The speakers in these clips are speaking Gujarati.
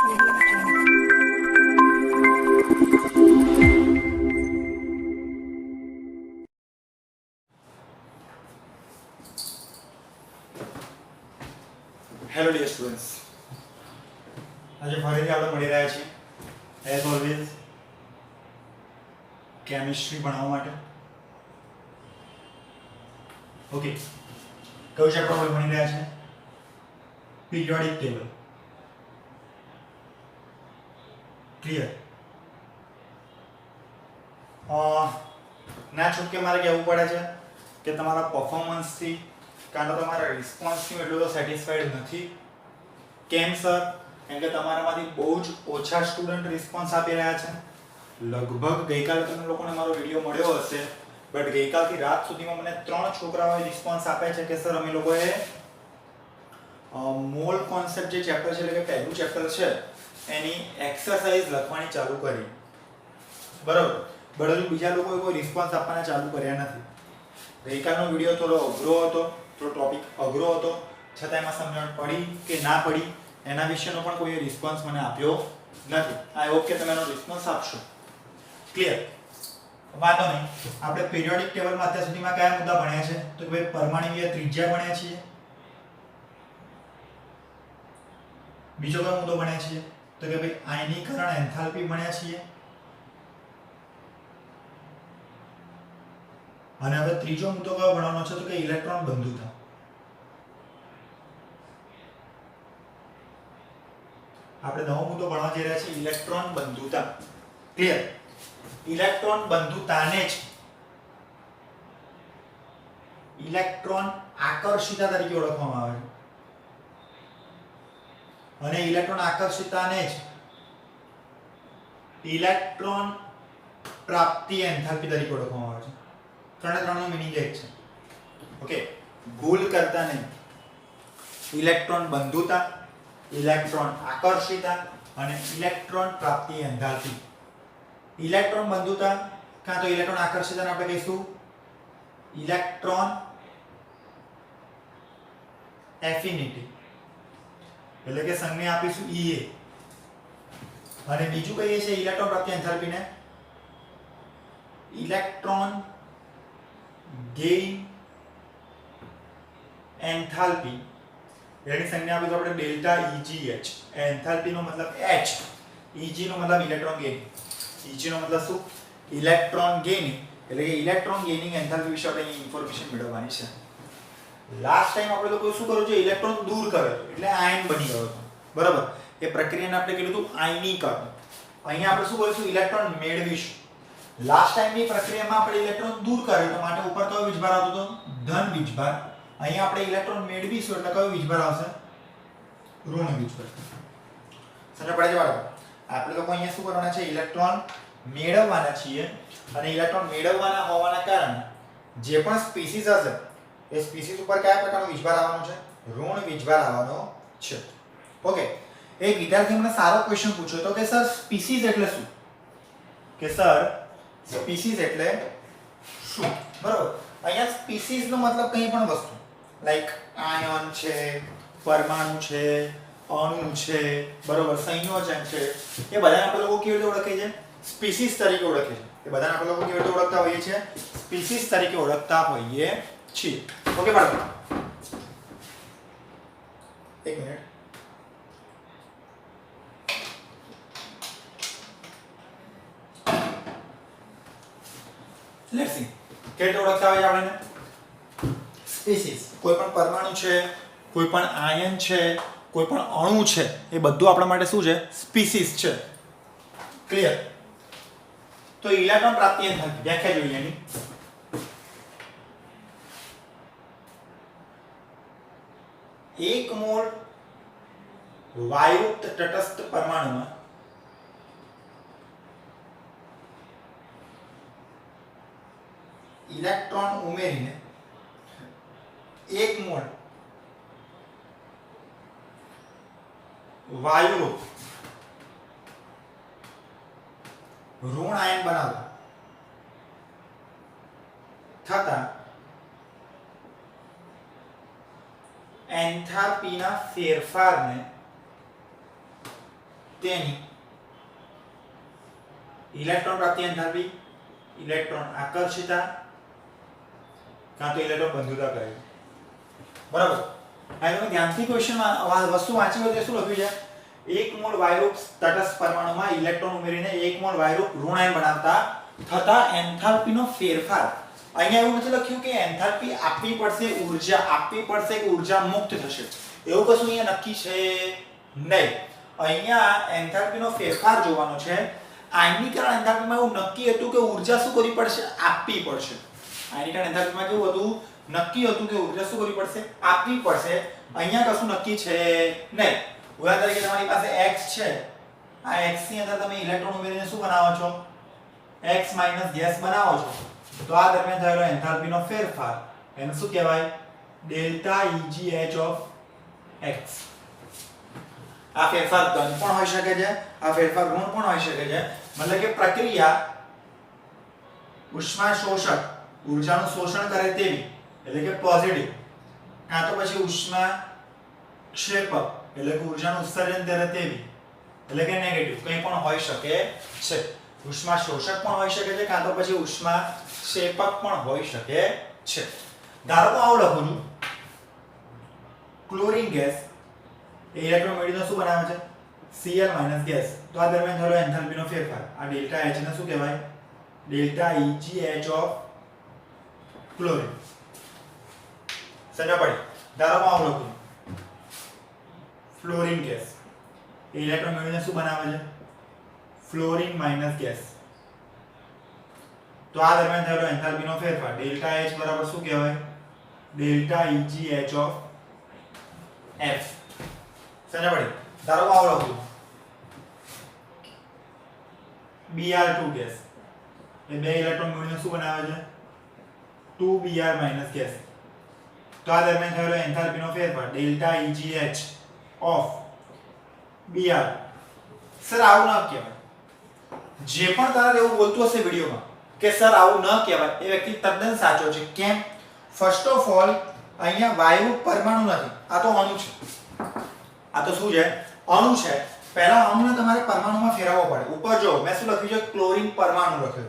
હેલો ડિયર સ્ટુડન્ટ્સ, આજે ફરીથી આપણે મળી રહ્યા છીએ એઝ ઓલવેઝ કેમિસ્ટ્રી ભણવા માટે. ઓકે, કયું ચેપ્ટર આપણે ભણી રહ્યા છે? Periodic table. ક્લિયર? ના છૂટકે મારે કહેવું પડે છે કે તમારા પરફોર્મન્સથી કાં તો તમારા રિસ્પોન્સથી એટલું તો સેટિસ્ફાઈડ નથી. કેમ સર? કેમ કે તમારામાંથી બહુ જ ઓછા સ્ટુડન્ટ રિસ્પોન્સ આપી રહ્યા છે. લગભગ ગઈકાલે તમને લોકોને મારો વિડીયો મળ્યો હશે, બટ ગઈકાલથી રાત સુધીમાં મને 3 છોકરાઓએ રિસ્પોન્સ આપે છે કે સર અમે લોકોએ મોલ કોન્સેપ્ટ જે ચેપ્ટર છે એટલે કે પહેલું ચેપ્ટર છે એની એક્સરસાઇઝ લખવાની ચાલુ કરી. બરાબર, બટ હજુ બીજા લોકોએ કોઈ રિસ્પોન્સ આપવાના ચાલુ કર્યા નથી. ગઈકાલનો વિડીયો થોડો અઘરો હતો, થોડો ટોપિક અઘરો હતો, છતાં એમાં સમજણ પડી કે ના પડી એના વિશેનો પણ કોઈ રિસ્પોન્સ મને આપ્યો નથી. આઈ હોપ કે તમે એનો રિસ્પોન્સ આપશો. ક્લિયર? વાંધો નહીં. આપણે પીરિયોડિક ટેબલમાં અત્યાર સુધીમાં કયા મુદ્દા ભણ્યા છે? તો કે ભાઈ પરમાણુકીય ત્રિજ્યા ભણ્યા છીએ. બીજો કયો મુદ્દો ભણ્યા છીએ? તો કે ભાઈ આયનીકરણ એન્થાલ્પી ભણ્યા છીએ. અને હવે ત્રીજો મુદ્દો કયો ભણવાનો છે? તો કે ઇલેક્ટ્રોન બંધુતા. આપણે નવો મુદ્દો ભણવા જઈ રહ્યા છીએ ઇલેક્ટ્રોન બંધુતા. ક્લિયર? ઇલેક્ટ્રોન બંધુતાને જ ઇલેક્ટ્રોન આકર્ષિતા તરીકે ઓળખવામાં આવે છે. અને ઇલેક્ટ્રોન આકર્ષિતાને જ ઇલેક્ટ્રોન પ્રાપ્તિ એન્થાલ્પી તરીકે ઓળખવામાં આવે છે. ત્રણનો મીનિંગ એક છે. ઓકે, ભૂલ કરતા નહીં. ઇલેક્ટ્રોન બંધુતા, ઇલેક્ટ્રોન આકર્ષિતા અને ઇલેક્ટ્રોન પ્રાપ્તિ એન્થાલ્પી. ઇલેક્ટ્રોન બંધુતા કાં તો ઇલેક્ટ્રોન આકર્ષિતાને આપણે કહીશું ઇલેક્ટ્રોન એફિનિટી, એટલે કે સંજ્ઞા આપીશું EA. અને બીજું કહીએ છીએ ઇલેક્ટ્રોન પ્રાપ્તિ એન્થાલ્પીને ઇલેક્ટ્રોન ગેઇન એન્થાલ્પી. એની સંજ્ઞા આપીશું આપણે ડેલ્ટા EGH. એન્થાલ્પી નો મતલબ H, EG નો મતલબ ઇલેક્ટ્રોન ગેઇન. EG નો મતલબ શું? ઇલેક્ટ્રોન ગેઇનિંગ. એટલે કે ઇલેક્ટ્રોન ગેઇનિંગ એન્થાલ્પી વિશે આપણે ઇન્ફોર્મેશન મેળવવાની છે. લાસ્ટ ટાઈમ આપણે લોકોએ શું કર્યું છે? ઇલેક્ટ્રોન દૂર કર્યો એટલે આયન બની ગયો હતો. બરાબર, એ પ્રક્રિયાને આપણે કીધું હતું આયનીકરણ. અહીંયા આપણે શું કરીશું? ઇલેક્ટ્રોન મેળવીશું. લાસ્ટ ટાઈમની પ્રક્રિયામાં આપણે ઇલેક્ટ્રોન દૂર કર્યો તો માટે ઉપર કયો વીજભાર આવતો હતો? ધન વીજભાર. અહીંયા આપણે ઇલેક્ટ્રોન મેળવીશું એટલે કયો વીજભાર આવશે? ઋણ વીજભાર. સમજ પડે છે બાળકો? આપણે લોકો અહીંયા શું કરવાના છે? ઇલેક્ટ્રોન મેળવવાના છીએ. અને ઇલેક્ટ્રોન મેળવવાના હોવાના કારણે જે પણ સ્પીસીસ હશે એ સ્પીસીસ ઉપર કયા પ્રકારનો વીજભાર આવવાનો છે? ઋણ વીજભાર આવવાનો છે. ઓકે, એક વિદ્યાર્થીએ મને સારો ક્વેશ્ચન પૂછ્યો તો કે સર સ્પીસીસ એટલે શું? કે સર સ્પીસીસ એટલે શું? બરાબર, અહીંયા સ્પીસીસ નો મતલબ કંઈ પણ વસ્તુ લાઈક આયન છે, પરમાણુ છે, અણુ છે, બરોબર, સંયોજન છે, એ બધાને આપણે લોકો કેવી રીતે ઓળખીએ છીએ? સ્પીસીસ તરીકે ઓળખીએ છીએ. એ બધાને આપણે લોકો કેવી રીતે ઓળખતા હોઈએ છીએ? સ્પીસીસ તરીકે ઓળખતા હોઈએ છીએ. ઓકે બાળકો, એક મિનિટ. લેટ્સ સી કેવી રીતે ઓળખતા હોય આપણે સ્પીસીસ? કોઈ પણ પરમાણુ છે, કોઈ પણ આયન છે, કોઈ પણ અણુ છે, એ બધું આપણા માટે શું છે? સ્પીસીસ છે. ક્લિયર? તો ઇલેક્ટ્રોન પ્રાપ્તિ એન્થાલ્પી વ્યાખ્યા જોઈએ એની. એક મોલ વાયુયુક્ત તટસ્થ પરમાણુમાં ઇલેક્ટ્રોન ઉમેરીને 1 મોલ વાયુરૂપ ઋણ આયન બનાવતા થતા એન્થાલ્પીના ફેરફારને તેની ઇલેક્ટ્રોન પ્રાપ્તિ એન્થાલ્પી, ઇલેક્ટ્રોન આકર્ષિતા કાં તો ઇલેક્ટ્રોન બંધુતા કહે. બરાબર. આ તમે ધ્યાનથી ક્વેશ્ચનમાં વસ્તુ વાંચી હોય તો શું લખ્યું છે? 1 મોલ વાયુરૂપ તટસ્થ પરમાણુમાં ઇલેક્ટ્રોન ઉમેરીને 1 મોલ વાયુરૂપ ઋણ આયન બનાવતા થતા એન્થાલ્પીનો ફેરફાર. અહીંયા એવું નથી લખ્યું કે એન્થાલ્પી આપવી પડશે, ઊર્જા આપવી પડશે કે ઊર્જા મુક્ત થશે. એવું કશું અહીંયા નક્કી છે નહીં. અહીંયા એન્થાલ્પીનો ફેરફાર જોવાનો છે. આયનીકરણ એન્થાલ્પીમાં એવું નક્કી હતું કે ઊર્જા શું કરવી પડશે? આપવી પડશે. આયનીકરણ એન્થાલ્પીમાં કેવું હતું? નક્કી હતું કે ઊર્જા શું કરવી પડશે? આપવી પડશે. અહીંયા કશું નક્કી છે નહીં. ઉદાહરણ તરીકે તમારી પાસે x છે. આ x ની અંદર તમે ઇલેક્ટ્રોન ઉમેરીને શું બનાવો છો? x - ગેસ બનાવો છો. તો આ દરમિયાન થયેલો એન્થાલ્પીનો ફેરફાર એને શું કહેવાય? Delta Eg of x. આ ફેરફાર ધન પણ હોઈ શકે છે, આ ફેરફાર ઋણ પણ હોઈ શકે છે. મતલબ કે પ્રક્રિયા ઉષ્મા શોષક, ઊર્જાનું શોષણ કરે તેવી, એટલે કે પોઝિટિવ, કાં તો પછી ઉષ્મા ક્ષેપક, એટલે કે ઊર્જાનું ઉત્સર્જન કરે તેવી, એટલે કે નેગેટિવ, કંઈ પણ હોઈ શકે છે. ઉષ્મા શોષક પણ હોઈ શકે છે, કાં તો પછી ઉષ્મા ક્ષેપક પણ હોઈ શકે છે. ધારો કે આવું લખું છું, ક્લોરીન ગેસ એ ઇલેક્ટ્રોન મેળવીને શું બનાવે છે? Cl - gas. તો આ દરમિયાન થયેલો એન્થાલ્પીનો ફેરફાર, આ ડેલ્ટા H ને શું કહેવાય? Delta Eg of chlorine. સમજ પડી? ધારો કે આવું લખું, ફ્લોરીન ગેસ એ ઇલેક્ટ્રોન મેળવીને શું બનાવે છે? Fluorine - gas. તો આ દરમિયાન થયેલો એન્થાલ્પીનો ફેરફાર ડેલ્ટા H બરાબર શું કહેવાય? Delta Eg of F. સમજ પડી? ધારો કે આવું લખું, Br2 ગેસ એ બે ઇલેક્ટ્રોન મેળવીને શું બનાવે છે? 2Br - gas. તો આ દરમિયાન થયેલો એન્થાલ્પીનો ફેરફાર delta Eg of Br. Sir આવું ન કહેવાય. જે પણ તારે એવું બોલતું હશે વિડિયોમાં કે સર આવું ન કહેવાય, એ વ્યક્તિ તદ્દન સાચો છે. કેમ? ફર્સ્ટ ઓફ ઓલ અહીંયા વાયુ પરમાણુ નથી, આ તો અણુ છે. આ તો શું છે? અણુ છે. પહેલા અણુને તમારે પરમાણુમાં ફેરવવો પડે. ઉપર જો મેં શું લખ્યું છે? ક્લોરીન પરમાણુ લખ્યો છે,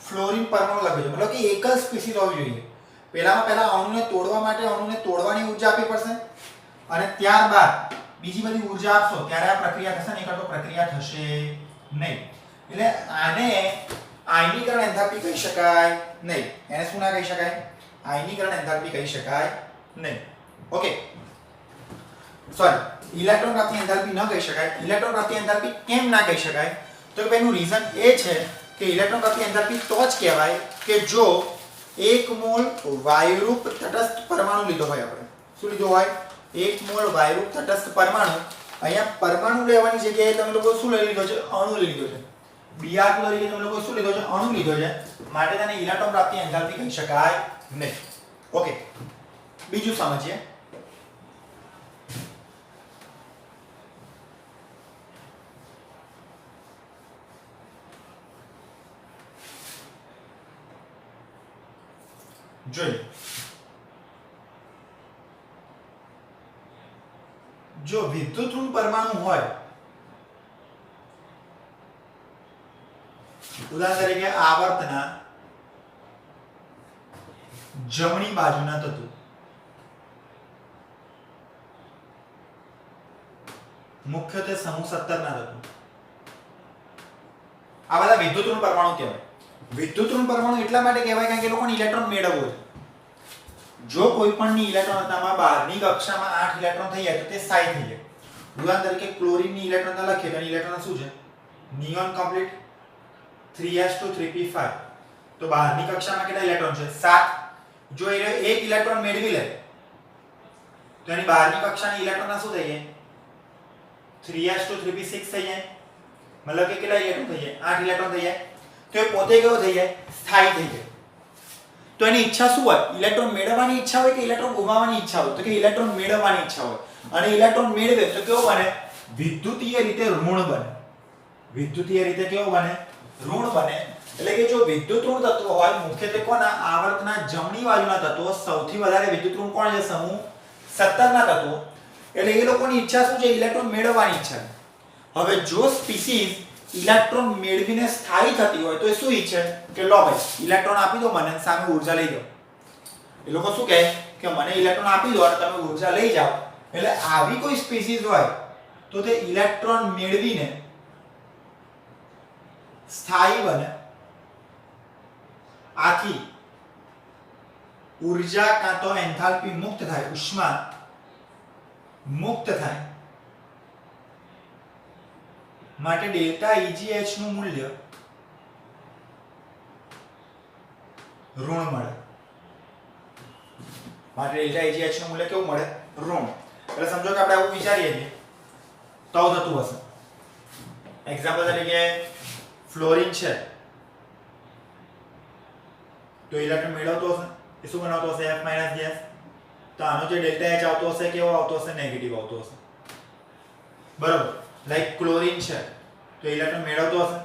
ફ્લોરીન પરમાણુ લખ્યો છે. મતલબ કે એક જ સ્પીસીસ હોવી જોઈએ. પહેલા અણુને તોડવા માટે અણુને તોડવાની ઊર્જા આપવી પડશે, અને ત્યારબાદ બીજી બધી ઊર્જા આપશો ત્યારે આ પ્રક્રિયા થશે. નહીં તો પ્રક્રિયા થશે નહીં. એટલે આને આયનીકરણ એન્થાલ્પી કહી શકાય નહીં. એને શું ના કહી શકાય? આયનીકરણ એન્થાલ્પી કહી શકાય નહીં. ઓકે, સોરી, ઇલેક્ટ્રોન પ્રાપ્તિ એન્થાલ્પી ન કહી શકાય. ઇલેક્ટ્રોન પ્રાપ્તિ એન્થાલ્પી કેમ ના કહી શકાય? તો એનું રીઝન એ છે કે ઇલેક્ટ્રોન પ્રાપ્તિ એન્થાલ્પી તો જ કહેવાય કે જો 1 મોલ વાયુરૂપ તટસ્થ પરમાણુ લીધો હોય. આપણે શું લીધો હોય? 1 મોલ વાયુરૂપ તટસ્થ પરમાણુ. અહીંયા પરમાણુ લેવાની જગ્યાએ તમે લોકો શું લઈ લીધો છે? અણુ લઈ લીધો છે. Br2 તરીકે તમે લોકો શું લીધો છે? અણુ લીધો છે. માટે તેને ઇલેક્ટ્રોન પ્રાપ્તિ એન્થાલ્પી કહી શકાય નહીં. ઓકે, બીજું સમજીએ. જોઈએ, જો વિદ્યુત ઋણ પરમાણુ હોય, ઉદાહરણ તરીકે આવર્તના જમણી બાજુના તત્વો, મુખ્યત્વે સમૂહ 17 ના તત્વો, આ બધા વિદ્યુત ઋણ પરમાણુ કહેવાય. વિદ્યુત ઋણ પરમાણુ એટલા માટે કહેવાય કારણ કે લોકોને ઇલેક્ટ્રોન મેળવવો છે. જો કોઈ પણની ઇલેક્ટ્રોન રચનામાં બહારની કક્ષામાં 8 ઇલેક્ટ્રોન થઈ જાય તો તે સ્થાયી થઈ જાય. ઉદાહરણ તરીકે ક્લોરીનની ઇલેક્ટ્રોન લખીએ તો ઇલેક્ટ્રોન શું છે? Neon complete 3s2 3p5. તો બહારની કક્ષામાં કેટલા ઇલેક્ટ્રોન છે? 7. જો એ એક ઇલેક્ટ્રોન મેળવી લે તો એની બહારની કક્ષાની ઇલેક્ટ્રોન શું થઈ જાય? 3s2 3p6 થઈ જાય. મતલબ કે કેટલા ઇલેક્ટ્રોન થઈ જાય? 8 ઇલેક્ટ્રોન થઈ જાય. તો એ પોતે કેવો થઈ જાય? સ્થાયી થઈ જાય. તો એની ઈચ્છા શું હોય? ઇલેક્ટ્રોન મેળવવાની ઈચ્છા હોય કે ઇલેક્ટ્રોન ગુમાવવાની ઈચ્છા હોય? તો કે ઇલેક્ટ્રોન મેળવવાની ઈચ્છા હોય. અને ઇલેક્ટ્રોન મેળવે તો કેવો બને? વિદ્યુતીય રીતે ઋણ બને. વિદ્યુતીય રીતે કેવો બને? ઋણ બને. એટલે કે જો વિદ્યુત ઋણ તત્વો હોય, મુખ્યત્વે કોના? આવર્તના જમણી બાજુના તત્વો. સૌથી વધારે વિદ્યુત ઋણ કોણ છે? સમૂહ 17 ના તત્વો. એટલે એ લોકોની ઈચ્છા શું છે? ઇલેક્ટ્રોન મેળવવાની ઈચ્છા. હવે જો સ્પીસીઝ ઇલેક્ટ્રોન મેળવીને સ્થાયી થતી હોય તો એ શું ઈચ્છે કે લો ભાઈ ઇલેક્ટ્રોન આપી દો મને સામે ઊર્જા લઈ જાઓ. એ લોકો શું કહે કે મને ઇલેક્ટ્રોન આપી દો અને તમે ઊર્જા લઈ જાઓ. એટલે આવી કોઈ સ્પીસીઝ હોય તો તે ઇલેક્ટ્રોન મેળવીને સ્થાયી બને. આથી ઊર્જા કાં તો એન્થાલ્પી મુક્ત થાય, ઉષ્મા મુક્ત થાય. માટે ડેલ્ટા EGH નું મૂલ્ય ઋણ મળે. માટે ડેલ્ટા EGH નું મૂલ્ય કેવું મળે? ઋણ. એટલે સમજો કે આપણે આવું વિચારીએ છીએ તો આવું થતું હશે. એક્ઝામ્પલ તરીકે ફ્લોરિન છે તો ઇલેક્ટ્રોન મેળવતો હશે, એ શું બનાવતો હશે? F- gas. તો આનો જે ડેલ્ટા H આવતો હશે કેવો આવતો હશે? નેગેટિવ આવતો હશે. બરાબર. લાઈક ક્લોરીન છે તો ઇલેક્ટ્રોન મેળવતો હશે,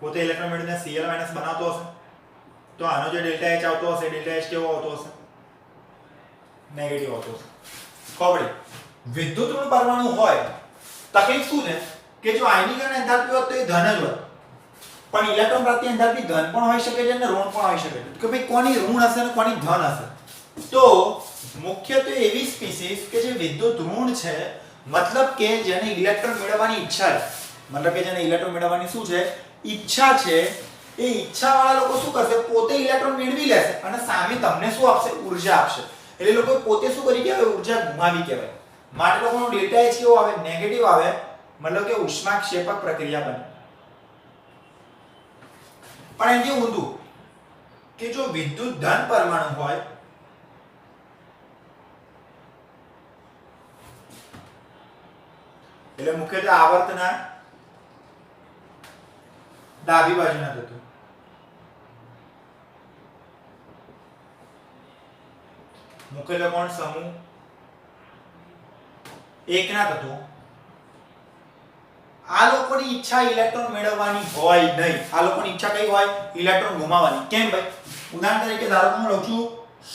પોતે ઇલેક્ટ્રોન મેળવીને Cl- બનાવતો હશે. તો આનો જે ડેલ્ટા H આવતો હશે, ડેલ્ટા H કેવો આવતો હશે? નેગેટિવ આવતો હશે. ખબર? વિદ્યુત ઋણ પરમાણુ હોય તકલીફ શું છે કે જો આયનીકરણ એન્થાલ્પી હોત તો એ ધન જ હોત, પણ ઇલેક્ટ્રોન પ્રાપ્તિ એન્થાલ્પી ધન પણ હોઈ શકે છે અને ઋણ પણ હોઈ શકે છે. કે ભાઈ કોની ઋણ હશે અને કોની ધન હશે? તો મુખ્યત્વે એવી સ્પીસીઝ કે જે વિદ્યુત ઋણ છે, મતલબ કે જેને ઇલેક્ટ્રોન મેળવવાની ઈચ્છા છે, મતલબ કે જેને ઇલેક્ટ્રોન મેળવવાની શું છે? ઈચ્છા છે. એ ઈચ્છાવાળા લોકો શું કરશે? પોતે ઇલેક્ટ્રોન મેળવી લેશે અને સામે તમને શું આપશે? ઊર્જા આપશે. એટલે લોકો પોતે શું કરી કહેવાય? ઊર્જા ગુમાવી કહેવાય. માટે લોકોનો ડેલ્ટા H કેવો આવે? નેગેટિવ આવે. મતલબ કે ઉષ્માક્ષેપક પ્રક્રિયા બને. પણ એની ઊંધું કે જો વિદ્યુત ધન પરમાણુ હોય એટલે મુખ્યત્વે આવર્તના ડાબી બાજુના તત્વો, મુખ્યત્વે કોણ? સમૂહ એકના તત્વો. આ લોકોની ઈચ્છા ઇલેક્ટ્રોન મેળવવાની હોય નહીં. આ લોકોની ઈચ્છા કઈ હોય? ઇલેક્ટ્રોન ગુમાવવાની. કેમ ભાઈ? ઉદાહરણ તરીકે ધારો કે હું લઉં છું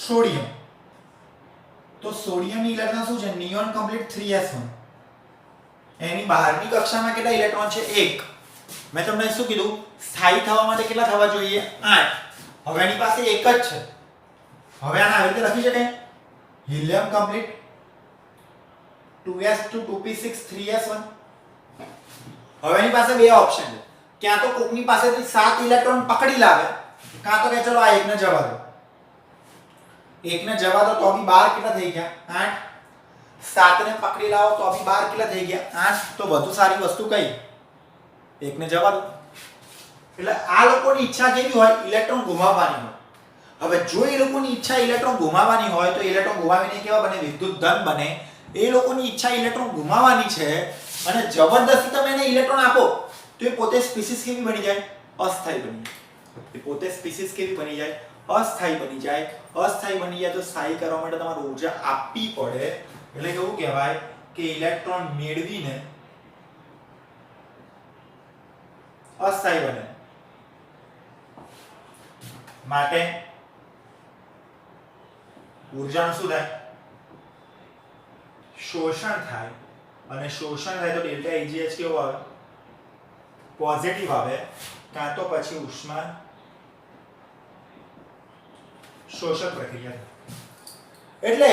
સોડિયમ. તો સોડિયમની ઇલેક્ટ્રોન શું છે? Neon complete 3s1. એની બહારની કક્ષામાં કેટલા ઇલેક્ટ્રોન છે? 1. મેં તમને શું કીધું? સ્થાયી થવા માટે કેટલા થવા જોઈએ? 8. હવે એની પાસે 1 જ છે. હવે આને આવી રીતે લખી શકાય? Helium complete 2s2 2p6 3s1. હવે એની પાસે બે ઓપ્શન છે. ક્યાં તો કોકની પાસેથી 7 ઇલેક્ટ્રોન પકડી લાવે, કાં તો કે ચલો આ એકને જવા દો. એકને જવા દો તો બી 12 કેટલા થઈ ગયા? 8. 7 ને પકડી લાવો તો બી 12 કેટલા થઈ ગયા? 8. તો વધુ સારી વસ્તુ કઈ? એકને જવા દો. એટલે આ લોકોની ઈચ્છા કેવી હોય? ઇલેક્ટ્રોન ગુમાવવાની હોય. હવે જો એ લોકોની ઈચ્છા ઇલેક્ટ્રોન ગુમાવવાની હોય તો ઇલેક્ટ્રોન ગુમાવીને કેવા બને? વિદ્યુત ધન બને. એ લોકોની ઈચ્છા ઇલેક્ટ્રોન ગુમાવવાની છે અને જબરદસ્તી તમે એને ઇલેક્ટ્રોન આપો તો એ પોતે સ્પીસીઝ કેવી બની જાય? અસ્થાયી બની જાય. એ પોતે સ્પીસીઝ કેવી બની જાય? અસ્થાયી બની જાય. અસ્થાયી બની જાય તો સ્થાયી કરવા માટે તમારે ઊર્જા આપવી પડે. એટલે કેવું કહેવાય કે ઇલેક્ટ્રોન મેળવીને અસ્થાયી બને. માટે ઊર્જાનું શું થાય? શોષણ થાય. અને શોષણ થાય તો ડેલ્ટા EGH કેવો આવે? પોઝિટિવ આવે. કાં તો પછી ઉષ્મા શોષક પ્રક્રિયા થાય. એટલે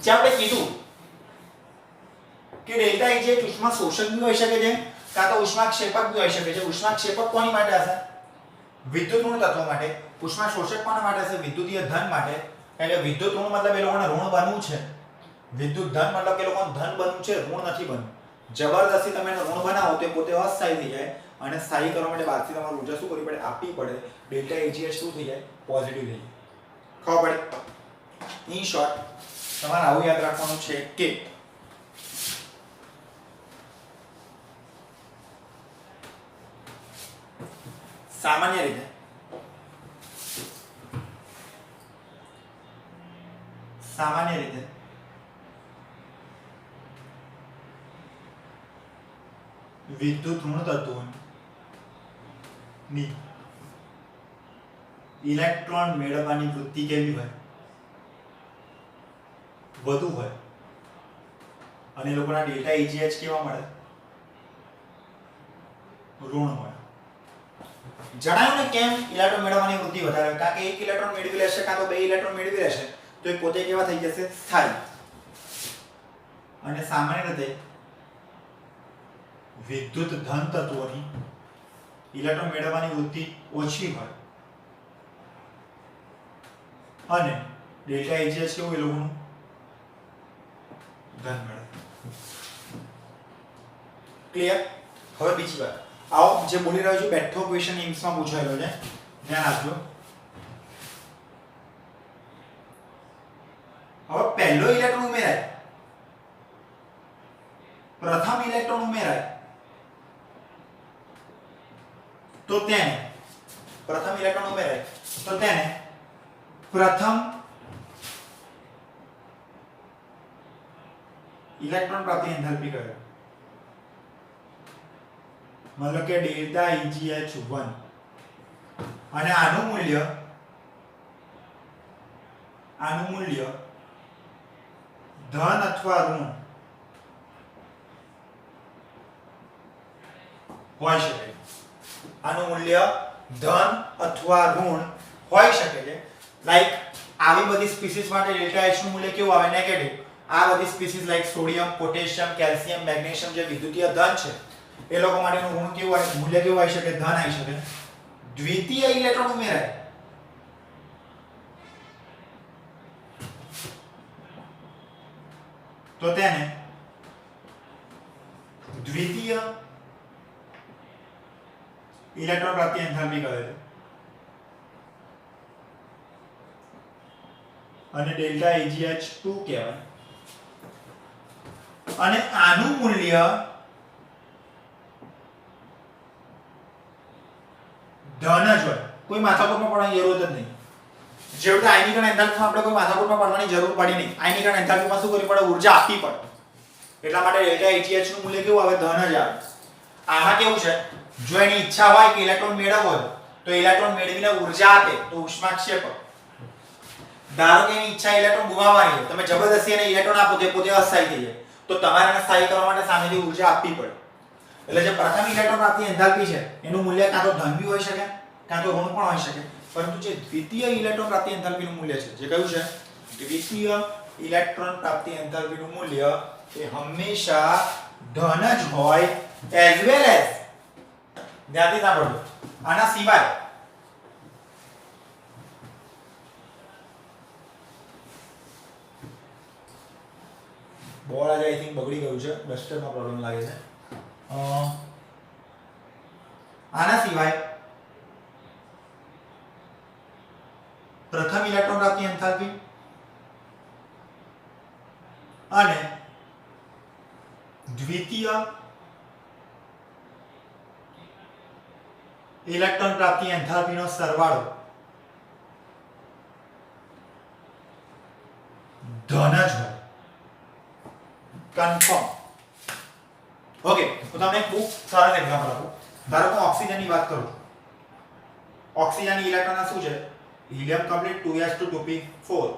જે આપણે કીધું કે ડેલ્ટા EGH ઉષ્મા શોષક બી હોઈ શકે છે, કાં તો ઉષ્માક્ષેપક બી હોઈ શકે છે. ઉષ્માક્ષેપક કોની માટે હશે? વિદ્યુત ઋણ તત્વો માટે. ઉષ્મા શોષક કોના માટે હશે? વિદ્યુતીય ધન માટે. એટલે વિદ્યુત ઋણ મતલબ એ લોકોને ઋણ બનવું છે, વિદ્યુત ધન મતલબ કે લોકોને ધન બનવું છે, ઋણ નથી બનવું. જબરદસ્તી તમે એને ઋણ બનાવો તો પોતે અસ્થાયી થઈ જાય અને સ્થાયી કરવા માટે બહારથી તમારે ઊર્જા શું કરવી પડે? આપવી પડે. ડેલ્ટા EGH શું થઈ જાય? પોઝિટિવ થઈ જાય. ખબર પડે? ઇન શોર્ટ તમારે આવું યાદ રાખવાનું છે કે સામાન્ય રીતે વિદ્યુત ઋણ તત્વોની ઇલેક્ટ્રોન મેળવવાની વૃત્તિ કેવી હોય? વધુ હોય. અને લોકોના ડેલ્ટા EGH કેવા મળે? ઋણ હોય. જણાયું ને કેમ ઇલેક્ટ્રોન મેળવવાની વૃત્તિ વધારે? કારણ કે એક ઇલેક્ટ્રોન મેળવી લેશે કાં તો બે ઇલેક્ટ્રોન મેળવી લેશે તો એ પોતે કેવા થઈ જશે? સ્થાયી. અને સામાન્ય રીતે વિદ્યુત ધન તત્વોની ઇલેક્ટ્રોન મેળવવાની વૃત્તિ ઓછી હોય અને ડેલ્ટા એજીએચ કેવું એ લોકોનું ધન મેળવે. ક્લિયર? હવે બીજી વાત, આવો જે બોલી રહ્યો છું બેઠો ક્વેશ્ચન ઇંગ્સમાં પૂછાયેલો છે, ધ્યાન આપજો. હવે પહેલો ઇલેક્ટ્રોન ઉમેરાય, પ્રથમ ઇલેક્ટ્રોન ઉમેરાય તો તેને પ્રથમ ઇલેક્ટ્રોન ઉમેરાય તો તેને પ્રથમ ઇલેક્ટ્રોન પ્રાપ્તિ એન્થાલ્પી કહે. મતલબ કે ડેલ્ટા EgH1 અને આનું મૂલ્ય ધન અથવા ઋણ હોઈ શકે. આનું મૂલ્ય ધન અથવા ઋણ હોઈ શકે છે. લાઈક આવી બધી સ્પીસીસ માટે ડેલ્ટા H નું મૂલ્ય કેવું આવે? નેગેટિવ. આ બધી species like sodium, potassium, calcium, magnesium જે વિદ્યુતીય ધન છે એ લોકો માટેનું ઋણ કેવું હોય? મૂલ્ય કેવું આવી શકે? ધન આવી શકે. દ્વિતીય ઇલેક્ટ્રોન ઉમેરાય તો તેને દ્વિતીય ઇલેક્ટ્રોન પ્રાપ્તિ એન્થાલ્પી કહે છે. અને ડેલ્ટા EgH2 કહેવાય. અને આનું મૂલ્ય ધન જ હોય. કોઈ માથાકૂટમાં પડવાની જરૂર જ નહીં. જેવું કે આયનીકરણ એન્થાલ્પીમાં આપણે કોઈ માથાકૂટમાં પડવાની જરૂર પડી નહીં. આયનીકરણ એન્થાલ્પીમાં શું કરવી પડે? ઊર્જા આપવી પડે. એટલા માટે ડેલ્ટા EgH નું મૂલ્ય કેવું આવે? ધન જ આવે. આમાં કેવું છે? જો એની ઈચ્છા હોય કે ઇલેક્ટ્રોન મેળવવો હોય તો ઇલેક્ટ્રોન મેળવીને ઊર્જા આપે તો ઉષ્માક્ષેપક. ધારો કે એની ઈચ્છા ઇલેક્ટ્રોન ગુમાવવાની હોય, તમે જબરદસ્તી એને ઇલેક્ટ્રોન આપો તો પોતે અસ્થાયી થઈ જાય, તો તમારે એને સ્થાયી કરવા માટે સામેથી ઊર્જા આપવી પડે. એટલે જે પ્રથમ ઇલેક્ટ્રોન પ્રાપ્તિ એન્થાલ્પી છે એનું મૂલ્ય કાં તો ધન બી હોઈ શકે કાં તો ઋણ પણ હોઈ શકે. પરંતુ જે દ્વિતીય ઇલેક્ટ્રોન પ્રાપ્તિ એન્થાલ્પીનું મૂલ્ય છે, જે કયું છે? દ્વિતીય ઇલેક્ટ્રોન પ્રાપ્તિ એન્થાલ્પીનું મૂલ્ય એ હંમેશા ધન જ હોય. એઝ વેલ એઝ, ધ્યાનથી સાંભળજો, આના સિવાય બોર્ડ આજે આઈ થિંક બગડી ગયું છે, ડસ્ટરમાં પ્રોબ્લેમ લાગે છે. આના સિવાય પ્રથમ ઇલેક્ટ્રોન પ્રાપ્તિ એન્થાલ્પી અને દ્વિતીય ઇલેક્ટ્રોન પ્રાપ્તિ એન્થાલ્પીનો સરવાળો ધન જ હોય. કન્ફર્મ. ઓકે, તો તમને એક બહુ સરસ એક્ઝામ્પલ આપું. ધારો કે ઓક્સિજનની વાત કરું. ઓક્સિજનની ઇલેક્ટ્રોન શું છે? Helium complete 2s2 2p4.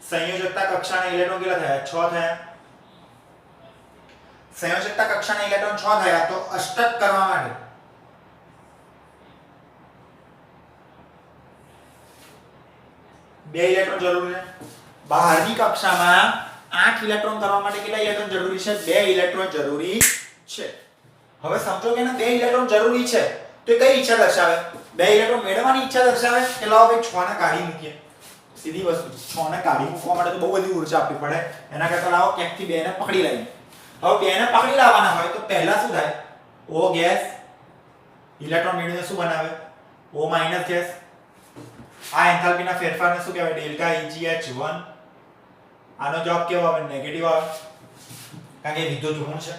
સંયોજકતા કક્ષાના ઇલેક્ટ્રોન કેટલા થયા? 6 થયા. સંયોજકતા કક્ષાના ઇલેક્ટ્રોન 6 થયા તો અષ્ટક કરવા માટે બે ઇલેક્ટ્રોન જરૂરી છે. બહારની કક્ષામાં 8 ઇલેક્ટ્રોન કરવા માટે કેટલા ઇલેક્ટ્રોન જરૂરી છે? 2 ઇલેક્ટ્રોન જરૂરી છે. હવે સમજો કે એને 2 ઇલેક્ટ્રોન જરૂરી છે તો એ કઈ ઈચ્છા દર્શાવે? 2 ઇલેક્ટ્રોન મેળવવાની ઈચ્છા દર્શાવે કે લાવો ભાઈ 6 ને કાઢી મૂકીએ. સીધી વસ્તુ, 6 ને કાઢી મૂકવા માટે તો બહુ બધી ઊર્જા આપવી પડે. એના કરતા લાવો ક્યાંકથી 2 ને પકડી લઈએ. હવે 2 ને પકડી લાવવાના હોય તો પહેલા શું થાય? O ગેસ ઇલેક્ટ્રોન મેળવીને શું બનાવે? O minus gas. આ એન્થાલ્પીના ફેરફારને શું કહેવાય? Delta EgH1. આનો જવાબ કેવો આવે? નેગેટિવ આવે, કારણ કે વિદ્યુત ઋણ છે.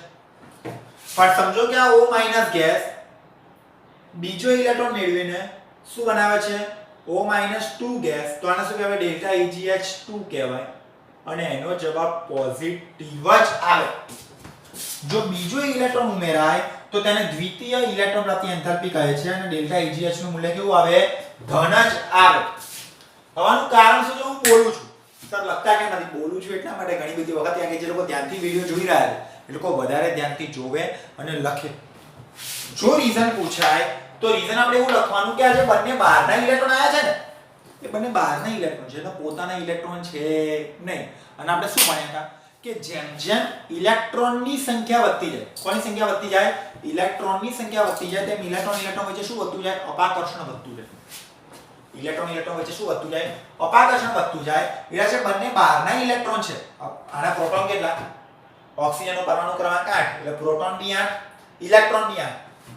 પણ સમજો કે આ O માઈનસ ગેસ બીજો ઇલેક્ટ્રોન મેળવીને શું બનાવે છે? O-2 gas. તો આને શું કહેવાય? ડેલ્ટા EgH2 કહેવાય. અને એનો જવાબ પોઝિટિવ જ આવે. જો બીજો ઇલેક્ટ્રોન ઉમેરાય તો તેને દ્વિતીય ઇલેક્ટ્રોન પ્રાપ્તિ એન્થાલ્પી કહે છે અને ડેલ્ટા EgH નું મૂલ્ય કેવું આવે? ધન જ આવે. હવાનું કારણ શું છે? હું બોલું છું સર, લખતા કેમ નથી? બોલું છું એટલા માટે ઘણી બધી વખત કે જે લોકો ધ્યાનથી વિડિયો જોઈ રહ્યા છે એ લોકો વધારે ધ્યાનથી જોવે અને લખે. જો રીઝન પૂછાય તો રીઝન આપણે એવું લખવાનું કે આ જે બંને બહારના ઇલેક્ટ્રોન આયા છે ને એ બંને બહારના ઇલેક્ટ્રોન છે, એના પોતાના ઇલેક્ટ્રોન છે નહીં. અને આપણે શું ભણ્યા હતા કે જેમ જેમ ઇલેક્ટ્રોનની સંખ્યા વધતી જાય, કોની સંખ્યા વધતી જાય? ઇલેક્ટ્રોનની સંખ્યા વધતી જાય, તેમ ઇલેક્ટ્રોન વચ્ચે શું વધતું જાય? અપાકર્ષણ વધતું જાય. ઇલેક્ટ્રોન વચ્ચે શું વધતું જાય? અપાકર્ષણ વધતું જાય. એટલે છે બંને બહારના ઇલેક્ટ્રોન છે. આના પ્રોટોન કેટલા? ઓક્સિજનનો પરમાણુ ક્રમાંક 8, એટલે પ્રોટોન બી 8, ઇલેક્ટ્રોન બી 8.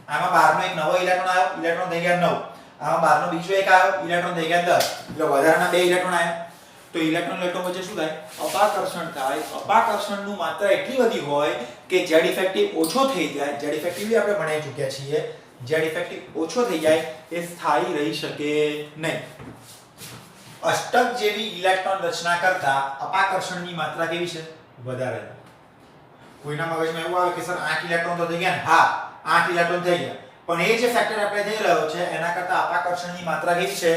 આમાં બહારનો એક નવો ઇલેક્ટ્રોન આવ્યો, ઇલેક્ટ્રોન થઈ ગયા 9. આમાં બહારનો બીજો એક આવ્યો, ઇલેક્ટ્રોન થઈ ગયા 10. એટલે વધારાના બે ઇલેક્ટ્રોન આવ્યા. તો ઇલેક્ટ્રોન વચ્ચે શું થાય? અપાકર્ષણ થાય. અપાકર્ષણનું માત્રા એટલી બધી હોય કે Z ઇફેક્ટિવ ઓછો થઈ જાય. Z ઇફેક્ટિવ આપણે ભણી ચૂક્યા છીએ. Z ઇફેક્ટિવ ઓછો થઈ જાય, એ સ્થાયી રહી શકે નહીં. અષ્ટક જેવી ઇલેક્ટ્રોન રચના કરતા અપાકર્ષણની માત્રા કેવી છે? વધારે. કોઈના મગજમાં એવું આવે કે સર 8 ઇલેક્ટ્રોન તો થઈ ગયા ને? હા, 8 ઇલેક્ટ્રોન થઈ ગયા, પણ એ જે ફેક્ટર આપણે થઈ રહ્યો છે એના કરતા અપાકર્ષણની માત્રા કેવી છે?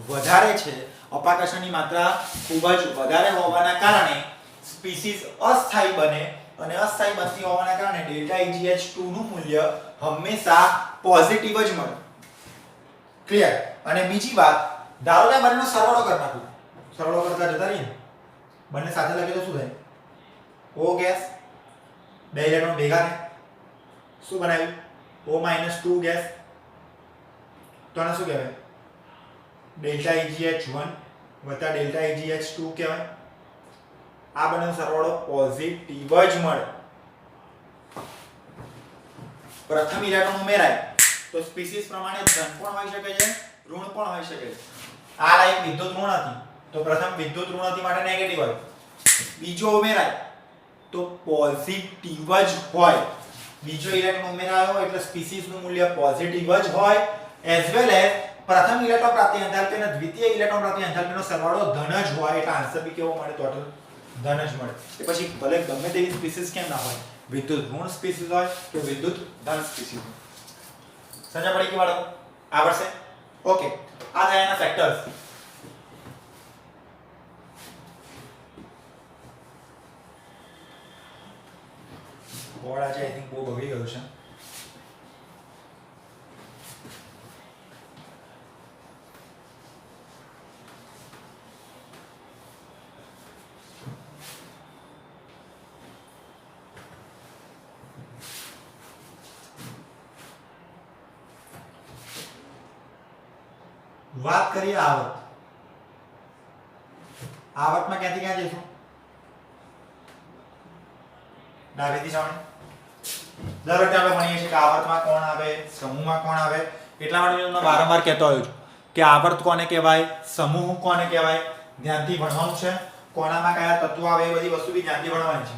વધારે છે. અપાકર્ષણની માત્રા ખૂબ જ વધારે હોવાના કારણે સ્પીસીઝ અસ્થાયી બને, અને અસ્થાયી બનતી હોવાના કારણે ડેલ્ટા EgH2 નું મૂલ્ય હંમેશા પોઝિટિવ જ મળે. ક્લિયર? અને બીજી વાત, ધારો કે બંનેનો સરવાળો કરી નાખું, સરવાળો કરતા જતા રહીએ, બંને સાથે લખીએ તો શું થાય? O ગેસ, બે ઇલેક્ટ્રોન ભેગા થાય, શું બનાવ્યું? O-2 gas. તો આને શું કહેવાય? ડેલ્ટા EgH1 વત્તા ડેલ્ટા EgH2 કહેવાય. આ બંનેનો સરવાળો પોઝિટિવ જ મળે. પ્રથમ ઇલેક્ટ્રોન ઉમેરાય તો સ્પીસીઝ પ્રમાણે ધન પણ હોઈ શકે છે, ઋણ પણ હોઈ શકે છે. આ લાઈન વિદ્યુત ઋણ હતી તો પ્રથમ વિદ્યુત ઋણ હતી માટે નેગેટિવ હોય. બીજો ઉમેરાય તો પોઝિટિવ જ હોય. બીજો ઇલેક્ટ્રોન ઉમેરાયો એટલે સ્પીસીઝનું મૂલ્ય પોઝિટિવ જ હોય, એઝ વેલ એઝ પ્રથમ ઇલેક્ટ્રોન પ્રાપ્તિ એન્થાલ્પી અને દ્વિતીય ઇલેક્ટ્રોન પ્રાપ્તિ એન્થાલ્પીનો સરવાળો ધન જ હોય. એટલે આન્સર બી કેવો મળે? ટોટલ ધન જ મળે. એ પછી ભલે ગમે તેવી સ્પીસીઝ કેમ ના હોય, વિદ્યુત ઋણ સ્પીસીઝ હોય કે વિદ્યુત ધન સ્પીસીઝ હોય. સમજ પડી કે બાળકો? આવડશે? ઓકે. આ થાય એના ફેક્ટર્સ. બોર્ડ આજે આઈ થિંક બહુ બગડી ગયું છે. વાત કરીએ આવર્ત. આવર્તમાં ક્યાંથી ક્યાં જઈશું? ડાબેથી જમણે. દર વખતે આપણે ભણીએ છીએ કે આવર્તમાં કોણ આવે, સમૂહમાં કોણ આવે. એટલા માટે હું તમને વારંવાર કહેતો આવ્યો છું કે આવર્ત કોને કહેવાય, સમૂહ કોને કહેવાય, ધ્યાનથી ભણવાનું છે. કોનામાં કયા તત્વો આવે એ બધી વસ્તુ બી ધ્યાનથી ભણવાની છે.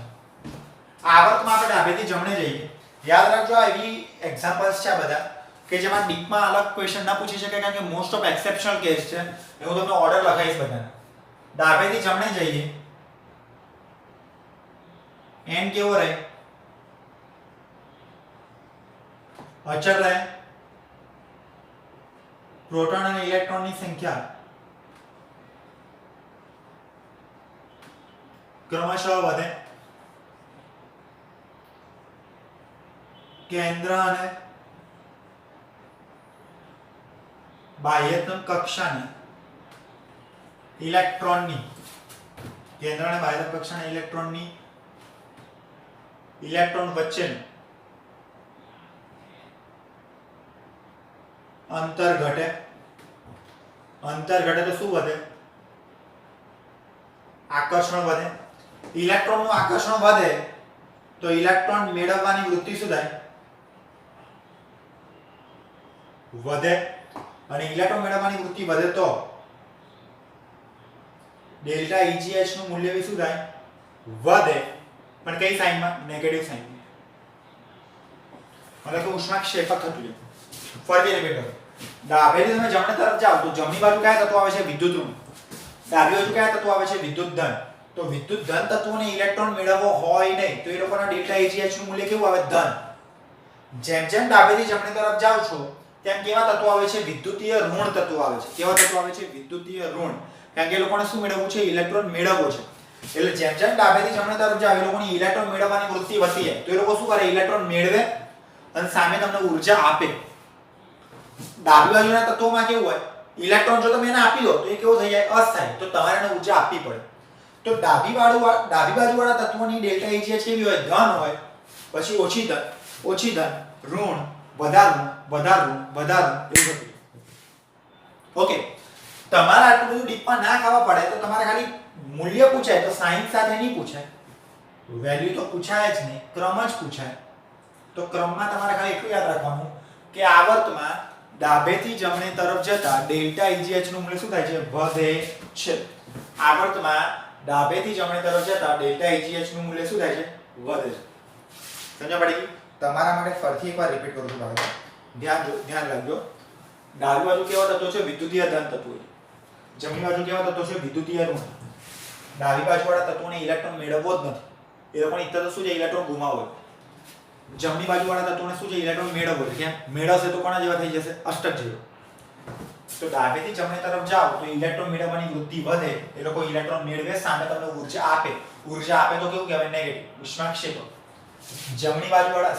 આવર્તમાં આપણે ડાબેથી જમણે જઈએ. યાદ રાખજો, આ એવી એક્ઝામ્પલ્સ છે બધા કે જેમાં ડીપમાં અલગ ક્વેશ્ચન ના પૂછી શકે, કારણ કે મોસ્ટ ઓફ એક્સેપ્શનલ કેસ છે. હું તમને ઓર્ડર લખાઈશ બધાને. ડાબેથી જમણે જઈએ. n કેવો રહે? અચળ રહે. પ્રોટોન અને ઇલેક્ટ્રોનની સંખ્યા ક્રમશઃ વધે. કેન્દ્ર અને બાહ્યતમ કક્ષાની ઇલેક્ટ્રોનની, કેન્દ્ર અને બાહ્યતમ કક્ષાના ઇલેક્ટ્રોનની ઇલેક્ટ્રોન વચ્ચેનું અંતર ઘટે. અંતર ઘટે તો શું વધે? આકર્ષણ વધે. ઇલેક્ટ્રોનનું આકર્ષણ વધે તો ઇલેક્ટ્રોન મેળવવાની વૃત્તિ શું થાય? વધે. અને ઇલેક્ટ્રોન મેળવવાની વૃત્તિ વધે તો ડેલ્ટા EgH નું મૂલ્ય બી શું થાય? વધે. પણ કઈ સાઈનમાં? નેગેટિવ સાઈનમાં. મતલબ કે ઉષ્માક્ષેપક થતું જાય. ફરીથી રિપીટ કરો. ડાબેથી તમે જમણે તરફ જાઓ તો જમણી બાજુ કયા તત્વો આવે છે? વિદ્યુત ઋણ. ડાબી બાજુ કયા તત્વો આવે છે? વિદ્યુત ધન. તો વિદ્યુત ધન તત્વોને ઇલેક્ટ્રોન મેળવવો હોય નહીં તો એ લોકોના ડેલ્ટા EgH નું મૂલ્ય કેવું આવે? ધન. જેમ જેમ ડાબેથી જમણી તરફ જાઓ છો તેમ કેવા તત્વો આવે છે? વિદ્યુતીય ઋણ તત્વો આવે છે. કેવા તત્વો આવે છે? વિદ્યુતીય ઋણ. કારણ કે એ લોકોને શું મેળવવું છે? ઇલેક્ટ્રોન મેળવવો છે. એટલે જેમ જેમ ડાબેથી જમણે તરફ જાવ એ લોકોની ઇલેક્ટ્રોન મેળવવાની વૃત્તિ વધતી જાય તો એ લોકો શું કરે? ઇલેક્ટ્રોન મેળવે અને સામે તમને ઉર્જા આપે. ડાબી બાજુના તત્વોમાં કેવું હોય, ઇલેક્ટ્રોન જો તમે એને આપી દો તો એ કેવો થઈ જાય, અસ્થાયી. તો તમારે એને ઉર્જા આપવી પડે. તો ડાબી બાજુવાળા તત્વોની ડેલ્ટા EGH કેવી હોય, ધન હોય. પછી ઓછી ધન, ઋણ, વધારવું એવું થતું. ઓકે, તમારે આટલું બધું ડીપમાં ના ખાવા પડે તો તમારે ખાલી મૂલ્ય પૂછાય તો સાઇન સાથે નહીં પૂછાય, વેલ્યુ તો પૂછાય જ નહીં, ક્રમ જ પૂછાય. તો ક્રમમાં તમારે ખાલી એટલું યાદ રાખવાનું કે આવર્તમાં ડાબેથી જમણે તરફ જતા ડેલ્ટા EGH નું મૂલ્ય શું થાય છે, વધે છે. આવર્તમાં ડાબેથી જમણે તરફ જતા ડેલ્ટા EGH નું મૂલ્ય શું થાય છે, વધે છે. સમજ પડી? તમારા માટે ફરીથી એકવાર રિપીટ કરું છું બાળકો, ધ્યાન રાખજો. ડાબી બાજુ કેવા તત્વો છે, વિદ્યુતીય ધન તત્વો. જમણી બાજુ કેવા તત્વો છે, વિદ્યુતીય ઋણ. ડાબી બાજુવાળા તત્વોને ઇલેક્ટ્રોન મેળવવો જ નથી, એ લોકોની ઇચ્છા શું છે, ઇલેક્ટ્રોન ગુમાવવો. જમણી બાજુવાળા તત્વોને શું છે, ઇલેક્ટ્રોન મેળવવો છે. કેમ મેળવશે તો કોના જેવા થઈ જશે, અષ્ટક જેવા. તો ડાબેથી જમણે તરફ જાઓ તો ઇલેક્ટ્રોન મેળવવાની વૃત્તિ વધે, એ લોકો ઇલેક્ટ્રોન મેળવે, સામે તમને ઉર્જા આપે. ઉર્જા આપે તો કેવું કહેવાય, નેગેટિવ, ઉષ્માક્ષેપક. જમણી બાજુવાળા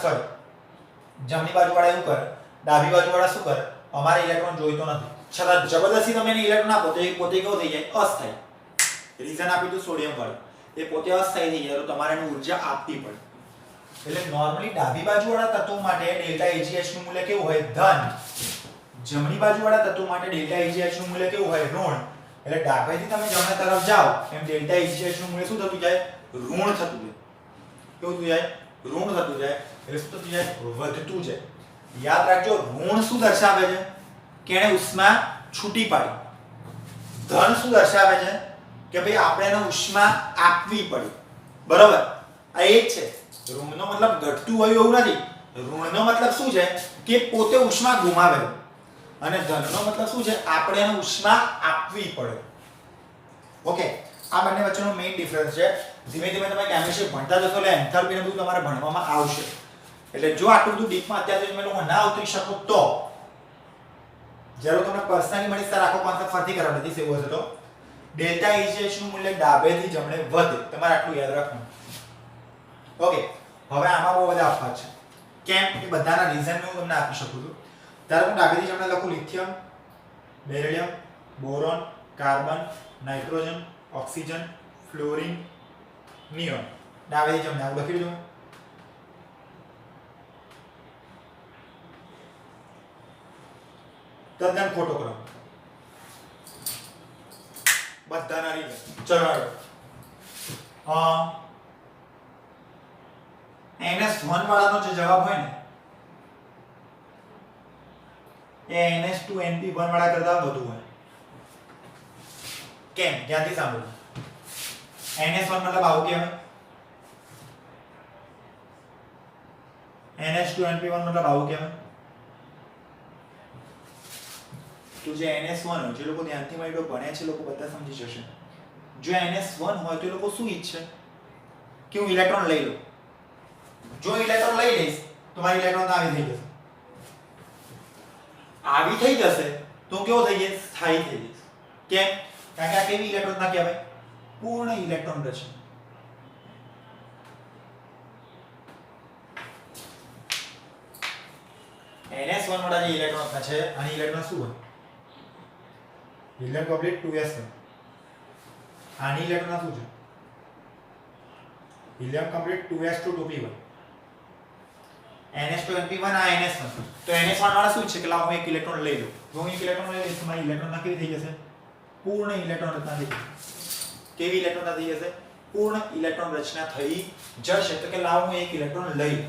એવું કરે, ડાબી બાજુવાળા શું કરે, અમારે ઇલેક્ટ્રોન જોઈતો નથી, છતાં જબરદસ્તી તમે એને ઇલેક્ટ્રોન આપો તો એ પોતે કેવો થઈ જાય, અસ્થાયી. રીઝન આપ્યું હતું સોડિયમ વાળું, એ પોતે અસ્થાયી થઈ જાય તો તમારે એને ઉર્જા આપવી પડે. એટલે નોર્મલી ડાબી બાજુવાળા તત્વો માટે ડેલ્ટા EGH નું મૂલ્ય કેવું હોય, ધન. જમણી બાજુવાળા તત્વો માટે ડેલ્ટા EGH નું મૂલ્ય કેવું હોય, ઋણ. એટલે ડાબેથી તમે જમણે તરફ જાઓ એમ ડેલ્ટા EGH નું મૂલ્ય શું થતું જાય, ઋણ થતું જાય. કેવું થતું જાય, ઋણ થતું જાય. એટલે શું થતું જાય, વધતું જાય. યાદ રાખજો, ઋણ શું દર્શાવે છે, કે એને ઉષ્મા છૂટી પાડી. ધન શું દર્શાવે છે, કે ભાઈ આપણે એને ઉષ્મા આપવી પડી. બરોબર, આ એ જ છે. ઋણનો મતલબ ઘટતું હોય એવું નથી. ઋણનો મતલબ શું છે, કે પોતે ઉષ્મા ગુમાવે. અને ધનનો મતલબ શું છે, આપણે એને ઉષ્મા આપવી પડે. ઓકે, આ બંને વચ્ચેનો મેઇન ડિફરન્સ છે. ધીમે ધીમે તમે કેમિસ્ટ્રી ભણતા જશો એટલે એન્થાલ્પી ને બધું તમારે ભણવામાં આવશે. એટલે જો આટલું બધું ડીપમાં અત્યારે તમે લોકો ના ઉતરી શકો તો જ્યારે તમને પર્સનલી મળીશ ત્યારે આખો કોન્સેપ્ટ ફરીથી કરાવી દઈશ. એવું હશે તો ડેલ્ટા EGH નું મૂલ્ય ડાબેથી જમણે વધે, તમારે આટલું યાદ રાખવાનું. ઓકે, હવે આમાં બહુ બધા અપવાદ છે. કેમ કે બધાના રીઝન હું તમને આપી શકું છું. ત્યારે હું ડાબેથી જમણે લખું lithium, beryllium, boron, carbon, nitrogen, oxygen, fluorine, neon. ડાબેથી જમણે આવું લખી દઉં. તદ્દન ખોટો ક્રમ, બધાના રીઝન. ચલો NS1 વાળાનો જે જવાબ હોય ને એ NS2NP1 વાળા કરતા વધુ હોય. કેમ? ધ્યાનથી સાંભળો. NS1 મતલબ આવું કહેવાય, NS2NP1 મતલબ આવું કહેવાય. તો જે NS1 હોય, જે લોકો ધ્યાનથી મારી ભણ્યા છે લોકો બધા સમજી જશે. જો NS1 હોય તો એ લોકો શું ઈચ્છે, કે હું ઇલેક્ટ્રોન લઈ લઉં. જો ઇલેક્ટ્રોન લઈ લઈશ તો મારી ઇલેક્ટ્રોન આવી થઈ જશે તો કેવો થઈ જશે, સ્થાયી થઈ જશે. કેમ? કારણ કે આ કેવી ઇલેક્ટ્રોન ના કહેવાય, પૂર્ણ ઇલેક્ટ્રોન રચના. NS1 વાળા જે ઇલેક્ટ્રોન છે, આની ઇલેક્ટ્રોન શું હોય, હિલિયમ કમ્પ્લીટ 2s1. આની ઇલેક્ટ્રોન શું છે, helium complete 2s2 2p1. NS2NP1 આ NS1. તો NS1 વાળા શું છે કે લાવ હું એક ઇલેક્ટ્રોન લઈ લઉં. જો હું એક ઇલેક્ટ્રોન લઈ લઈશ તો મારી ઇલેક્ટ્રોન કેવી થઈ જશે, પૂર્ણ ઇલેક્ટ્રોન રચના થઈ જશે. કેવી ઇલેક્ટ્રોન રચના થઈ જશે, પૂર્ણ ઇલેક્ટ્રોન રચના થઈ જશે. તો કે લાવ હું એક ઇલેક્ટ્રોન લઈ લઉં.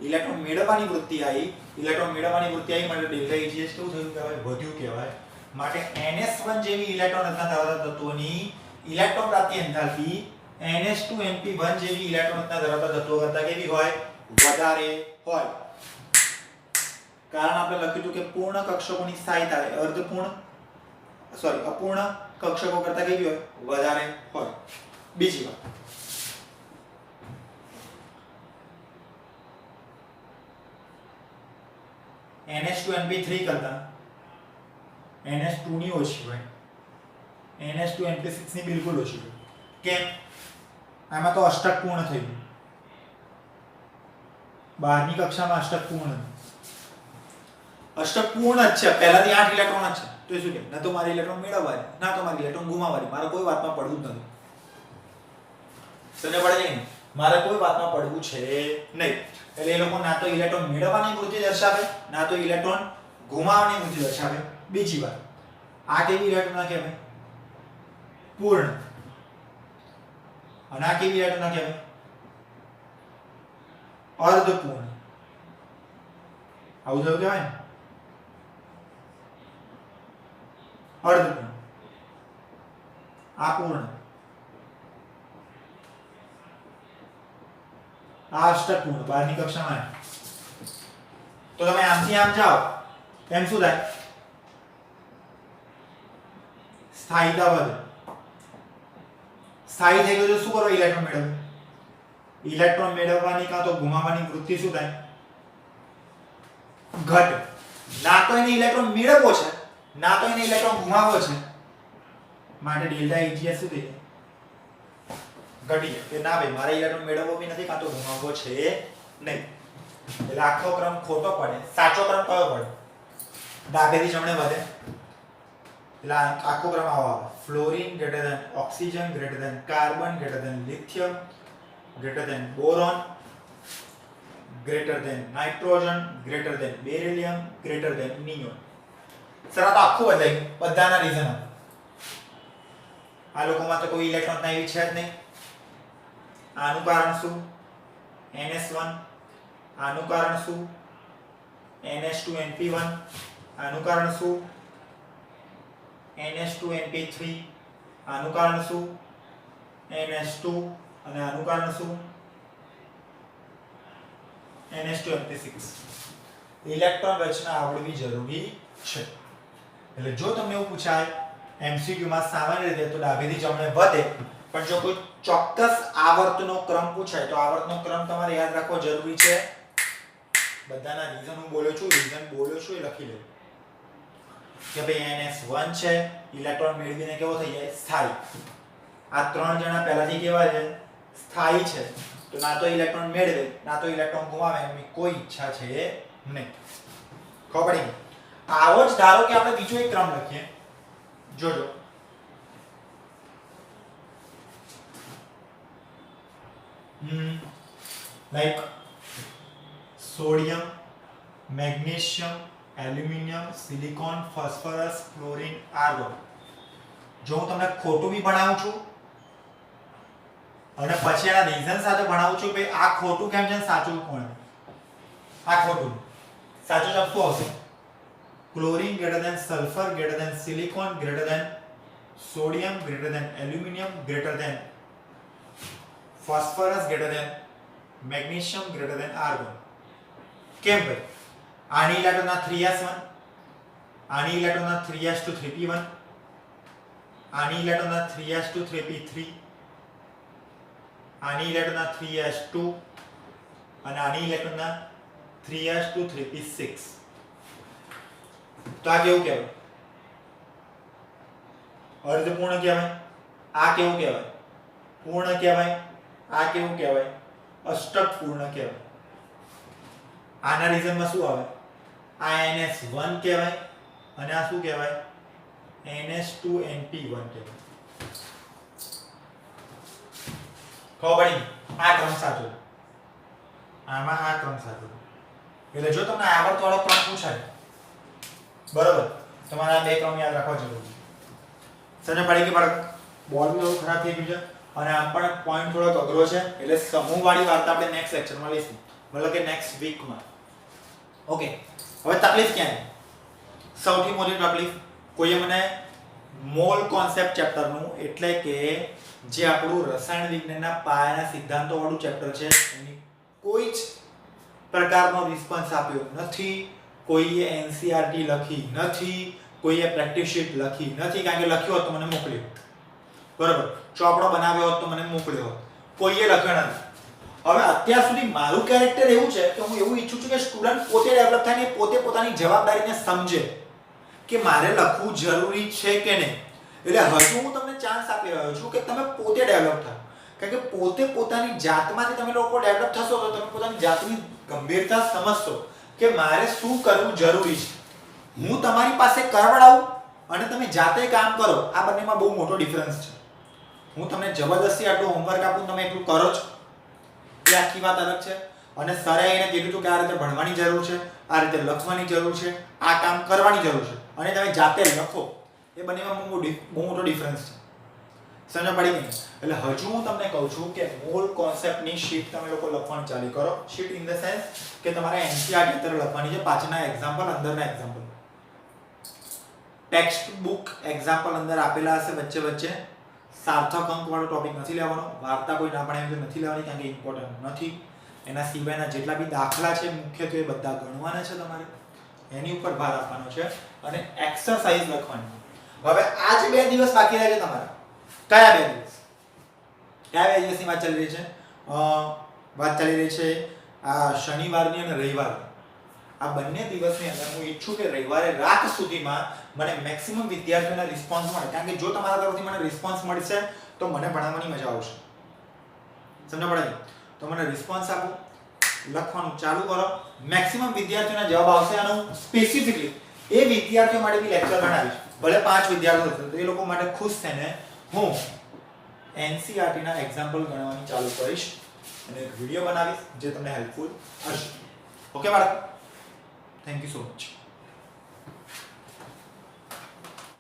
ઇલેક્ટ્રોન મેળવવાની વૃત્તિ આવી, માટે ડેલ્ટા EGH કેવું થયું કહેવાય, વધ્યું કહેવાય. માટે NS1 જેવી ઇલેક્ટ્રોન રચના ધરાવતા તત્વોની ઇલેક્ટ્રોન પ્રાપ્તિ એન્થાલ્પી NS2NP1 જેવી ઇલેક્ટ્રોન રચના ધરાવતા તત્વો કરતા કેવી હોય, વધારે હોય. કારણ આપણે લખ્યું હતું કે પૂર્ણ કક્ષકોની સ્થાયીતા અપૂર્ણ કક્ષકો કરતા કેવી હોય, વધારે હોય. બીજી વાત, NS2NP3 કરતા NS2 ની ઓછી હોય, NS2NP6 ની બિલકુલ ઓછી હોય. કેમ? આમાં તો અષ્ટક પૂર્ણ થઈ ગયું. 12મી કક્ષામાં અષ્ટક પૂર્ણ. અષ્ટક પૂર્ણ જ છે, પહેલાથી 8 ઇલેક્ટ્રોન જ છે. તો એ શું કે ના તો મારે ઇલેક્ટ્રોન મેળવવાની, ના તો મારે ઇલેક્ટ્રોન ગુમાવવાની, મારે કોઈ વાતમાં પડવું જ નથી. સમજ પડે છે? મારે કોઈ વાતમાં પડવું છે નહીં. એટલે એ લોકો ના તો ઇલેક્ટ્રોન મેળવવાની વૃત્તિ દર્શાવે, ના તો ઇલેક્ટ્રોન ગુમાવવાની વૃત્તિ દર્શાવે. બીજી વાત, આ કેવી ઇલેક્ટ્રોન કહેવાય? પૂર્ણ. અને આ કેવી ઇલેક્ટ્રોન કહેવાય? અર્ધપૂર્ણ. આવું થયું કહેવાય ને? અર્ધપૂર્ણ. આ પૂર્ણ. આ અષ્ટક પૂર્ણ. 12મી કક્ષામાં. તો તમે આમથી આમ જાઓ એમ શું થાય? સ્થાયીતા વધે. સ્થાયી થઈ ગયું તો શું કરો? ઇલેક્ટ્રોન મેળવવું. ઇલેક્ટ્રોન મેળવવાની કાં તો ગુમાવવાની વૃત્તિ શું થાય? ઘટે. ના તો એને ઇલેક્ટ્રોન મેળવવો છે, ના તો એને ઇલેક્ટ્રોન ગુમાવવો છે. માટે ડેલ્ટા EGS શું થઈ જાય? ઘટી જાય. કે ના ભાઈ મારે ઇલેક્ટ્રોન મેળવવો બી નથી કાં તો ગુમાવવો છે નહીં. એટલે આખો ક્રમ ખોટો પડે. સાચો ક્રમ કયો પડે? ડાબેથી જમણે વધે. એટલે આખો ક્રમ આવો આવે. Fluorine greater than oxygen greater than carbon greater than lithium greater than boron greater than nitrogen greater than beryllium greater than neon. Sir આ તો આખું બદલાઈ ગયું બધાના રીઝન. આ લોકોમાં તો કોઈ ઇલેક્ટ્રોન ના એવી છે જ નહીં. આનું કારણ શું? NS1. આનું કારણ શું? NH2NP1. આનું કારણ શું? NH2NP3. આનું કારણ શું? NH2. અને આનું કારણ શું? NH2NP6. ઇલેક્ટ્રોન રચના આવડવી જરૂરી છે. એટલે જો તમને એવું પૂછાય MCQ માં સામાન્ય રીતે તો ડાબેથી જમણે વધે, પણ જો કોઈ ચોક્કસ આવર્તનો ક્રમ પૂછાય તો આવર્તનો ક્રમ તમારે યાદ રાખવો જરૂરી છે. બધાના રીઝન હું બોલ્યો છું, રીઝન બોલ્યો છું એ લખી લો. કે ભાઈ NS1 છે, ઇલેક્ટ્રોન મેળવીને કેવો થઈ જાય? સ્થાયી. આ ત્રણ જણા પહેલાથી કેવા છે? સ્થાયી છે. તો ના તો ઇલેક્ટ્રોન મેળવે, ના તો ઇલેક્ટ્રોન ગુમાવે એની કોઈ ઈચ્છા છે નહીં. ખબર પડી? આવો જ ધારો કે આપણે બીજો એક ક્રમ લખીએ. જોજો. Like sodium, magnesium, aluminium, silicon, phosphorus, chlorine, argon. જો હું તમને ખોટું બી ભણાવું છું અને પછી એના રીઝન સાથે ભણાવું છું કે આ ખોટું કેમ છે સાચું કોણ? આ ખોટું. સાચો જવાબ શું આવશે? Chlorine greater than sulphur greater than silicon greater than sodium greater than aluminium greater than phosphorus greater than magnesium greater than argon. કેમ ભાઈ? આની ઇલેક્ટ્રોનના 3s1, આની ઇલેક્ટ્રોનના 3s2 3p1, આની ઇલેક્ટ્રોનના 3s2 3p3, આની ઇલેક્ટ્રોનના 3s2 અને આની ઇલેક્ટ્રોનના 3s2 3p6. તો આ કેવું કહેવાય? અર્ધપૂર્ણ કહેવાય. આ કેવું કહેવાય? પૂર્ણ કહેવાય. આ કેવું કહેવાય? અષ્ટક પૂર્ણ કહેવાય. આના રીઝનમાં શું આવે? આ NS1 કહેવાય અને આ શું કહેવાય? NH2NP1 કહેવાય. ખબર પડી? આ ક્રમ સાચો. આમાં આ ક્રમ સાચો. એટલે જો તમને આવર્ત વાળો ક્રમ પૂછાય બરોબર, તમારે આ બે ક્રમ યાદ રાખવા જરૂરી છે. સમજ પડી કે બાળક? બોલ બી ખરાબ થઈ ગયું છે અને આમ પણ પોઈન્ટ થોડોક અઘરો છે. એટલે સમૂહવાળી વાર્તા આપણે નેક્સ્ટ લેક્ચરમાં લઈશું, મતલબ કે નેક્સ્ટ વીકમાં. ઓકે. હવે તકલીફ ક્યાં છે? સૌથી મોટી તકલીફ કોઈએ મને મોલ કોન્સેપ્ટ ચેપ્ટરનું, એટલે કે જે આપણું રસાયણ વિજ્ઞાનના પાયાના સિદ્ધાંતો વાળું ચેપ્ટર છે, એની કોઈ જ પ્રકારનો રિસ્પોન્સ આપ્યો નથી. કોઈએ NCERT લખી નથી, કોઈએ પ્રેક્ટિસ શીટ લખી નથી. કારણ કે લખ્યો હોત તો મને મોકલ્યો, બરાબર, ચોપડો બનાવ્યો હોત તો મને મોકલ્યો હોત. કોઈએ લખ્યો નથી. હવે અત્યાર સુધી મારું કેરેક્ટર એવું છે કે હું એવું ઈચ્છું છું કે સ્ટુડન્ટ પોતે ડેવલપ થાય ને પોતે પોતાની જવાબદારીને સમજે કે મારે લખવું જરૂરી છે કે નહીં. એટલે હજુ હું તમને ચાન્સ આપી રહ્યો છું કે તમે પોતે ડેવલપ થાઓ. કારણ કે પોતે પોતાની જાતમાંથી તમે લોકો ડેવલપ થશો તો તમે પોતાની જાતની ગંભીરતા સમજશો કે મારે શું કરવું જરૂરી છે. હું તમારી પાસે કરવડાવું અને તમે જાતે કામ કરો, આ બંનેમાં બહુ મોટો ડિફરન્સ છે. હું તમને જબરદસ્તી આટલું હોમવર્ક આપું, તમે એટલું કરો છો, એ આખી વાત અલગ છે. અને સરે એને કીધું હતું કે આ રીતે ભણવાની જરૂર છે, આ રીતે લખવાની જરૂર છે, આ કામ કરવાની જરૂર છે, અને તમે જાતે લખો, એ બંનેમાં બહુ મોટો ડિફરન્સ છે. સમજ પડી ગઈ? એટલે હજુ હું તમને કહું છું કે મૂળ કોન્સેપ્ટની શીટ તમે લોકો લખવાનું ચાલુ કરો. શીટ ઇન ધ સેન્સ કે તમારે એનસીઆરટી અત્યારે લખવાની છે, પાછળના એક્ઝામ્પલ, અંદરના એક્ઝામ્પલ, ટેક્સ્ટ બુક એક્ઝામ્પલ અંદર આપેલા હશે વચ્ચે વચ્ચે. સાર્થક અંક વાળો ટોપિક નથી લેવાનો, વાર્તા કોઈ ના પણ એમ નથી લેવાની કારણ કે ઇમ્પોર્ટન્ટ નથી. એના સિવાયના જેટલા બી દાખલા છે મુખ્યત્વે બધા ગણવાના છે તમારે, એની ઉપર ભાર આપવાનો છે અને એક્સરસાઇઝ લખવાની. હવે આ જે 2 દિવસ બાકી રહ્યા છે તમારા, કયા 2 દિવસ? કયા 2 દિવસની વાત ચાલી રહી છે? વાત ચાલી રહી છે આ શનિવારની અને રવિવારની. આ બંને દિવસની અંદર હું ઈચ્છું કે રવિવારે રાત સુધીમાં મને મેક્સિમમ વિદ્યાર્થીઓના રિસ્પોન્સ મળે, કારણ કે જો તમારા તરફથી મને રિસ્પોન્સ મળશે તો મને ભણાવવાની મજા આવશે. સમજ પડી? તો મને રિસ્પોન્સ આપો, લખવાનું ચાલુ કરો, મેક્સિમમ વિદ્યાર્થીઓના જવાબ આવશે અને હું સ્પેસિફિકલી એ વિદ્યાર્થીઓ માટે બી લેક્ચર બનાવીશ. ભલે 5 વિદ્યાર્થીઓ હશે તો એ લોકો માટે ખુશ થઈને હું એનસીઆરટી ના એક્ઝામ્પલ ગણવાની ચાલુ કરીશ અને એક વિડિયો બનાવીશ જે તમને હેલ્પફુલ હશે. ઓકે બાળકો, થેન્ક યુ સો મચ.